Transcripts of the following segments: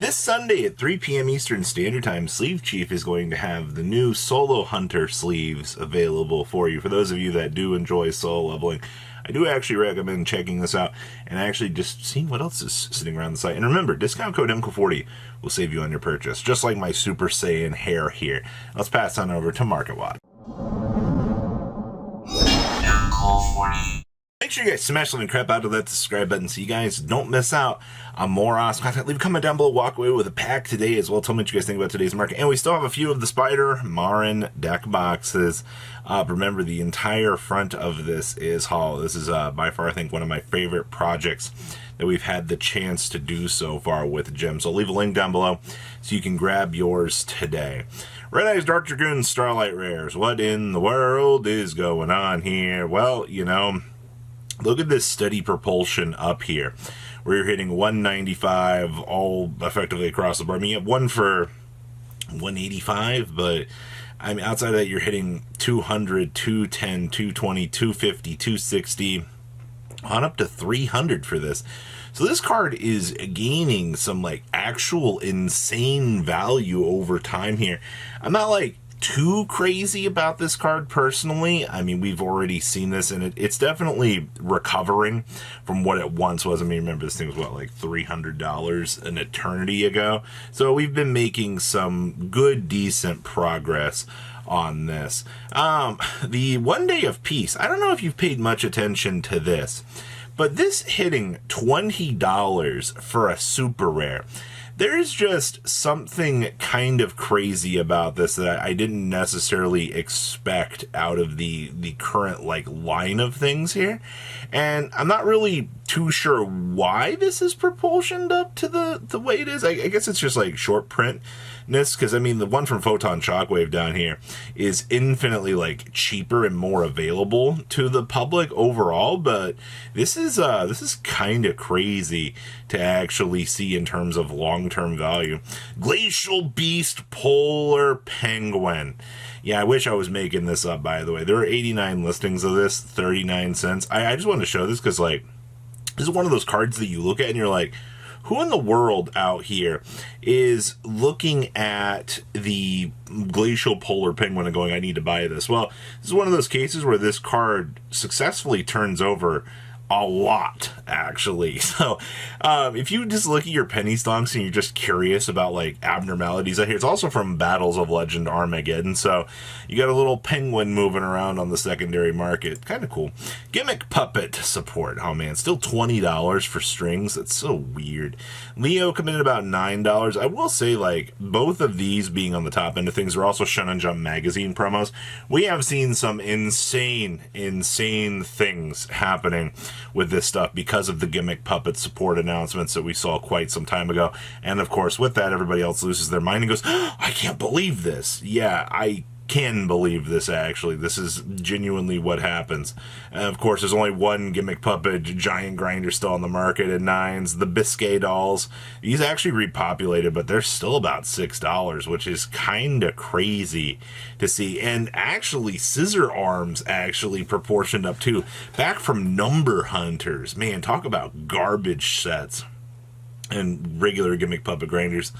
This Sunday at 3 p.m. Eastern Standard Time, Sleeve Chief is going to have the new Solo Hunter sleeves available for you. For those of you that do enjoy solo leveling, I do actually recommend checking this out and actually just seeing what else is sitting around the site. And remember, discount code MCO40 will save you on your purchase, just like my Super Saiyan hair here. Let's pass on over to MarketWatch. MCO40. Make sure you guys smash the crap out of that subscribe button so you guys don't miss out on more awesome content. Leave a comment down below, walk away with a pack today as well. Tell me what you guys think about today's market. And we still have a few of the Spider Marin deck boxes. Remember, the entire front of this is hollow. This is by far, I think, one of my favorite projects that we've had the chance to do so far with gems. So I'll leave a link down below so you can grab yours today. Red Eyes Dark Dragoon Starlight Rares. What in the world is going on here? Well, you know, look at this steady propulsion up here, where you're hitting 195 all effectively across the board. I mean, you have one for 185, but I mean, outside of that, you're hitting 200, 210, 220, 250, 260, on up to 300 for this. So this card is gaining some like actual insane value over time here. I'm not like too crazy about this card personally. I mean, we've already seen this, and it's definitely recovering from what it once was. I mean, remember, this thing was what, like $300 an eternity ago? So we've been making some good, decent progress on this. The 1 Day of Peace, I don't know if you've paid much attention to this, but this hitting $20 for a super rare, there's just something kind of crazy about this that I didn't necessarily expect out of the current like line of things here. And I'm not really too sure why this is propulsioned up to the way it is. I guess it's just like short printness, because I mean, the one from Photon Shockwave down here is infinitely like cheaper and more available to the public overall, but this is kind of crazy to actually see in terms of long-term value. Glacial Beast Polar Penguin. Yeah, I wish I was making this up, by the way. There are 89 listings of this, 39 cents. I just wanted to show this because, like, this is one of those cards that you look at and you're like, who in the world out here is looking at the Glacial Polar Penguin and going, I need to buy this? Well, this is one of those cases where this card successfully turns over a lot, actually. So if you just look at your penny stocks and you're just curious about like abnormalities out here, it's also from Battles of Legend Armageddon, so you got a little penguin moving around on the secondary market. Kind of cool. Gimmick Puppet support. Oh man, still $20 for strings. That's so weird. Leo coming in about $9. I will say, like, both of these being on the top end of things are also Shonen Jump magazine promos. We have seen some insane things happening with this stuff because of the Gimmick Puppet support announcements that we saw quite some time ago. And of course, with that, everybody else loses their mind and goes, oh, I can't believe this. Yeah, I can believe this, actually. This is genuinely what happens. And of course, there's only one Gimmick Puppet giant grinder still on the market at nines. The Biscay dolls, these actually repopulated, but they're still about $6, which is kind of crazy to see. And actually, Scissor Arms actually proportioned up too, back from Number Hunters. Man, talk about garbage sets. And regular Gimmick Puppet grinders,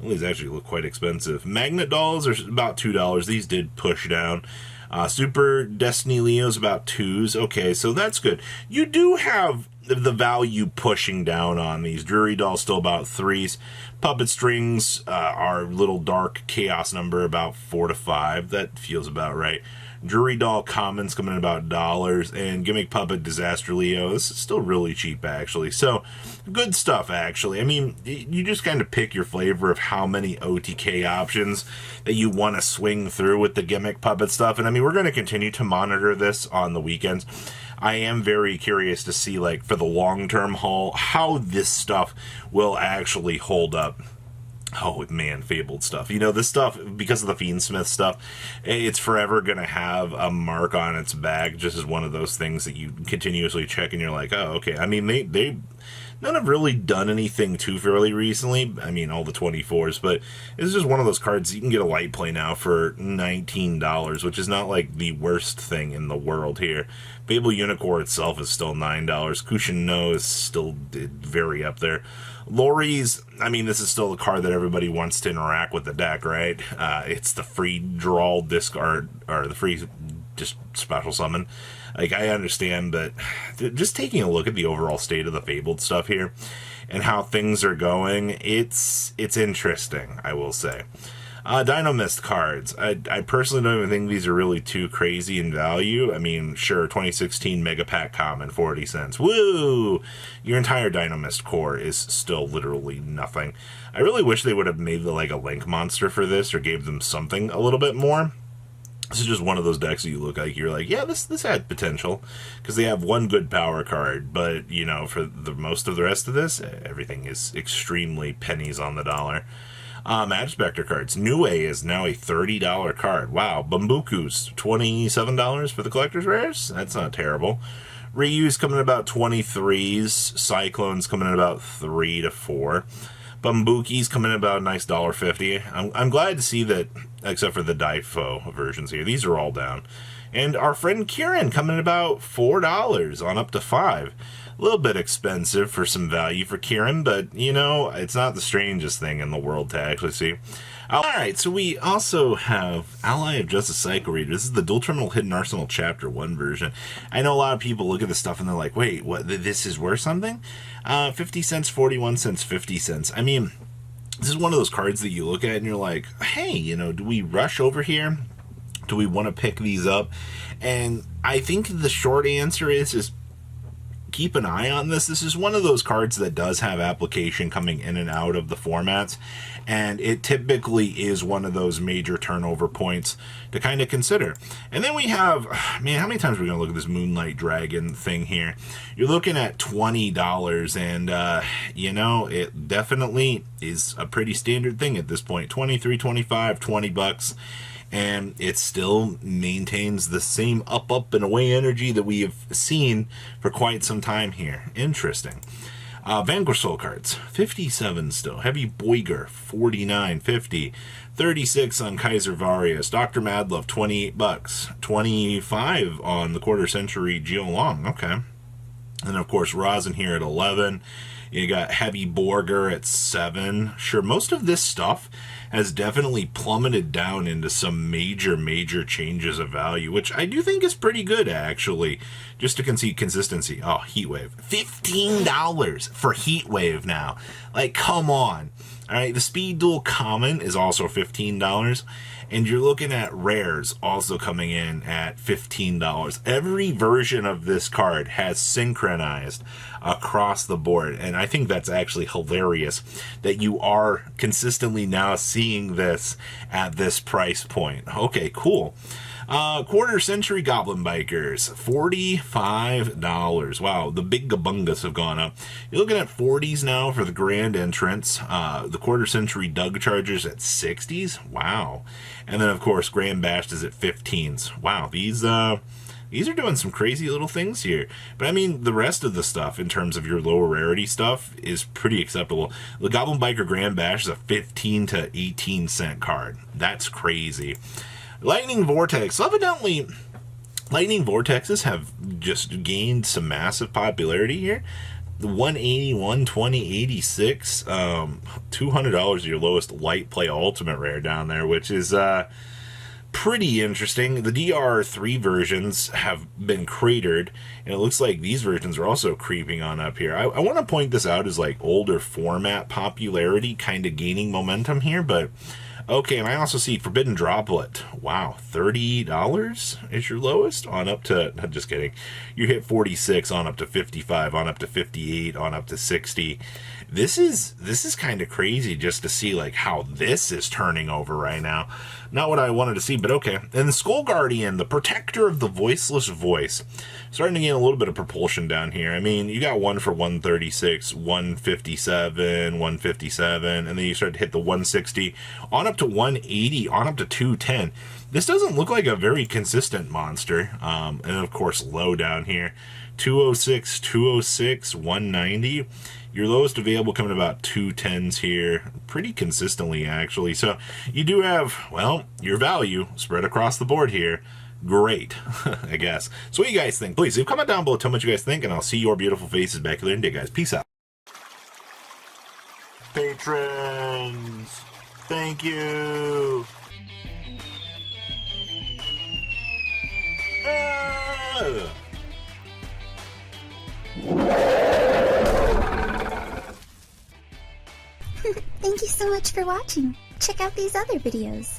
these actually look quite expensive. Magnet dolls are about $2. These did push down. Super Destiny Leo's about $2s. Okay, so that's good. You do have the value pushing down on these. Drury dolls still about $3s. Puppet strings are little dark chaos number about $4 to $5. That feels about right. Drury doll commons coming in about $1, and Gimmick Puppet Disaster Leo, this is still really cheap, actually. So good stuff, actually. I mean, you just kind of pick your flavor of how many OTK options that you want to swing through with the Gimmick Puppet stuff. And I mean, we're going to continue to monitor this on the weekends. I am very curious to see, like, for the long-term haul, how this stuff will actually hold up. Oh man, Fabled stuff. You know, this stuff, because of the Fiendsmith stuff, it's forever going to have a mark on its back, just as one of those things that you continuously check and you're like, oh, okay. I mean, they none have really done anything too fairly recently. I mean, all the 24s, but it's just one of those cards you can get a light play now for $19, which is not like the worst thing in the world here. Fable Unicorn itself is still $9. Cushion No is still very up there. Lori's, I mean, this is still the card that everybody wants to interact with the deck, right? It's the free draw discard, or the free just special summon. Like, I understand, but just taking a look at the overall state of the Fabled stuff here and how things are going, it's interesting, I will say. Dynamist cards. I personally don't even think these are really too crazy in value. I mean, sure, 2016 Mega Pack Common, 40 cents. Woo! Your entire Dynamist core is still literally nothing. I really wish they would have made like a Link monster for this or gave them something a little bit more. This is just one of those decks that you look like, you're like, yeah, this had potential. Because they have one good power card, but, you know, for the most of the rest of this, everything is extremely pennies on the dollar. Magic Spectre cards. New A is now a $30 card. Wow. Bambuku's $27 for the collector's rares? That's not terrible. Ryu's coming in about 23s. Cyclone's coming in about 3 to 4. Bambuki's coming in about a nice $1.50. I'm glad to see that, except for the Daifo versions here. These are all down. And our friend Kieran coming in about $4 on up to 5. A little bit expensive for some value for Kieran, but, you know, it's not the strangest thing in the world to actually see. Alright, so we also have Ally of Justice Cycle Reader. This is the Dual Terminal Hidden Arsenal Chapter 1 version. I know a lot of people look at this stuff and they're like, wait, what, this is worth something? 50 cents, 41 cents, 50 cents. I mean, this is one of those cards that you look at and you're like, hey, you know, do we rush over here? Do we want to pick these up? And I think the short answer is keep an eye on this. This is one of those cards that does have application coming in and out of the formats, and it typically is one of those major turnover points to kind of consider. And then we have, man, how many times are we going to look at this Moonlight Dragon thing here? You're looking at $20, and, you know, it definitely is a pretty standard thing at this point. 23, 25, 20 bucks. And it still maintains the same up, and away energy that we have seen for quite some time here. Interesting. Vanquish Soul cards, 57 still. Heavy Boiger, 49.50. 36 on Kaiser Varius. Dr. Madlove, 28 bucks. 25 on the Quarter Century Geo Long. Okay. And of course, Rosin here at 11. You got Heavy Borger at 7. Sure, most of this stuff has definitely plummeted down into some major changes of value, which I do think is pretty good, actually, just to concede consistency. Oh, Heatwave. $15 for Heatwave now. Like, come on. All right, the Speed Duel Common is also $15, and you're looking at rares also coming in at $15. Every version of this card has synchronized across the board, and I think that's actually hilarious that you are consistently now seeing this at this price point. Okay, cool. Quarter Century Goblin Bikers, $45. Wow, the big gabungas have gone up. You're looking at 40s now for the Grand Entrance. The Quarter Century Doug Chargers at 60s. Wow. And then, of course, Grand Bashed is at 15s. Wow, these are doing some crazy little things here. But, I mean, the rest of the stuff, in terms of your lower rarity stuff, is pretty acceptable. The Goblin Biker Grand Bash is a 15 to 18 cent card. That's crazy. Lightning Vortex. Evidently, Lightning Vortexes have just gained some massive popularity here. The 181, 20, 86, $200 is your lowest light play ultimate rare down there, which is pretty interesting. The DR3 versions have been cratered, and it looks like these versions are also creeping on up here. I want to point this out as like older format popularity kind of gaining momentum here, but okay. And I also see Forbidden Droplet. Wow, $30 is your lowest on up to, just kidding, you hit 46 on up to 55, on up to 58, on up to 60. This is kind of crazy just to see like how this is turning over right now. Not what I wanted to see, but okay. And the Skull Guardian, the protector of the voiceless voice, starting to gain a little bit of propulsion down here. I mean, you got one for 136, 157, 157, and then you start to hit the 160 on up up to 180, on up to 210. This doesn't look like a very consistent monster. And of course, low down here, 206, 206, 190. Your lowest available coming about 210s here, pretty consistently actually. So you do have, well, your value spread across the board here. Great, I guess. So what do you guys think? Please leave a comment down below, tell me what you guys think, and I'll see your beautiful faces back here in a day, guys. Peace out. Patrons, thank you. Thank you so much for watching. Check out these other videos.